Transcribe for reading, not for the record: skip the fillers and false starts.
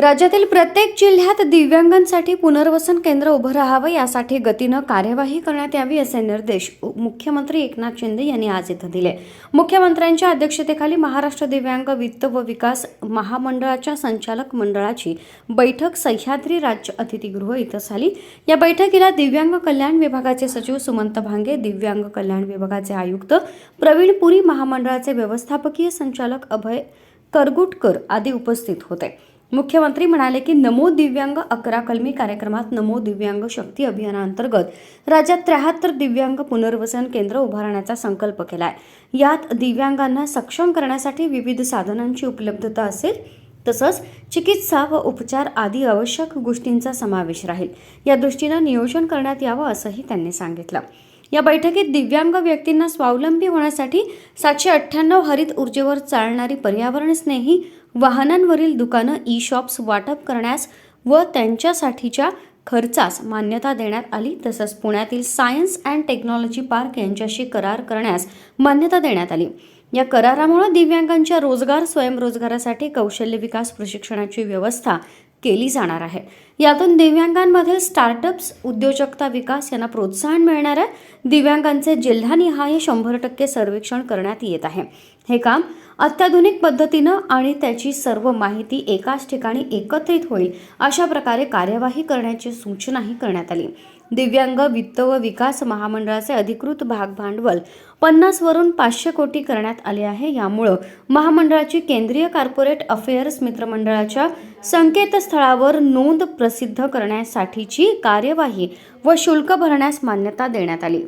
राज्यातील प्रत्येक जिल्ह्यात दिव्यांगांसाठी पुनर्वसन केंद्र उभं राहावं यासाठी गतीनं कार्यवाही करण्यात यावी असे निर्देश मुख्यमंत्री एकनाथ शिंदे यांनी आज इथं दिले। मुख्यमंत्र्यांच्या अध्यक्षतेखाली महाराष्ट्र दिव्यांग वित्त व विकास महामंडळाच्या संचालक मंडळाची बैठक सह्याद्री राज्य अतिथीगृह इथं झाली। या बैठकीला दिव्यांग कल्याण विभागाचे सचिव सुमंत भांगे, दिव्यांग कल्याण विभागाचे आयुक्त प्रवीण पुरी, महामंडळाचे व्यवस्थापकीय संचालक अभय करगुटकर आदी उपस्थित होते। मुख्यमंत्री म्हणाले की नमो दिव्यांग 11 कलमी कार्यक्रमात नमो दिव्यांग शक्ती अभियानांतर्गत राज्यात 73 दिव्यांग पुनर्वसन केंद्र उभारण्याचा संकल्प केलाय। यात दिव्यांगांना सक्षम करण्यासाठी विविध साधनांची उपलब्धता असेल, तसंच चिकित्सा व उपचार आदी आवश्यक गोष्टींचा समावेश राहील। या दृष्टीने नियोजन करण्यात यावं असंही त्यांनी सांगितलं। या बैठकीत दिव्यांग व्यक्तींना स्वावलंबी होण्यासाठी 798 हरित ऊर्जेवर चालणारी पर्यावरण स्नेही वाहनांवरील दुकानं ई-शॉप्स वाटप करण्यास व त्यांच्यासाठीच्या खर्चास मान्यता देण्यात आली। तसंच पुण्यातील सायन्स अँड टेक्नॉलॉजी पार्क यांच्याशी करार करण्यास मान्यता देण्यात आली। या करारामुळे दिव्यांगांच्या रोजगार स्वयंरोजगारासाठी कौशल्य विकास प्रशिक्षणाची व्यवस्था केली जाणार आहे। यातून दिव्यांगांमधील स्टार्टअप्स, उद्योजकता विकास यांना प्रोत्साहन मिळणार आहे। दिव्यांगांचे जिल्हानिहाय 100% सर्वेक्षण करण्यात येत आहे। हे काम अत्याधुनिक पद्धतीनं आणि त्याची सर्व माहिती एकाच ठिकाणी एकत्रित होईल अशा प्रकारे कार्यवाही करण्याची सूचनाही करण्यात आली। दिव्यांग वित्त व विकास महामंडळाचे अधिकृत भाग भांडवल 50 वरून 500 कोटी करण्यात आले आहे। यामुळे महामंडळाची केंद्रीय कॉर्पोरेट अफेअर्स मित्रमंडळाच्या संकेतस्थळावर नोंद प्रसिद्ध करण्यासाठीची कार्यवाही व शुल्क भरण्यास मान्यता देण्यात आली।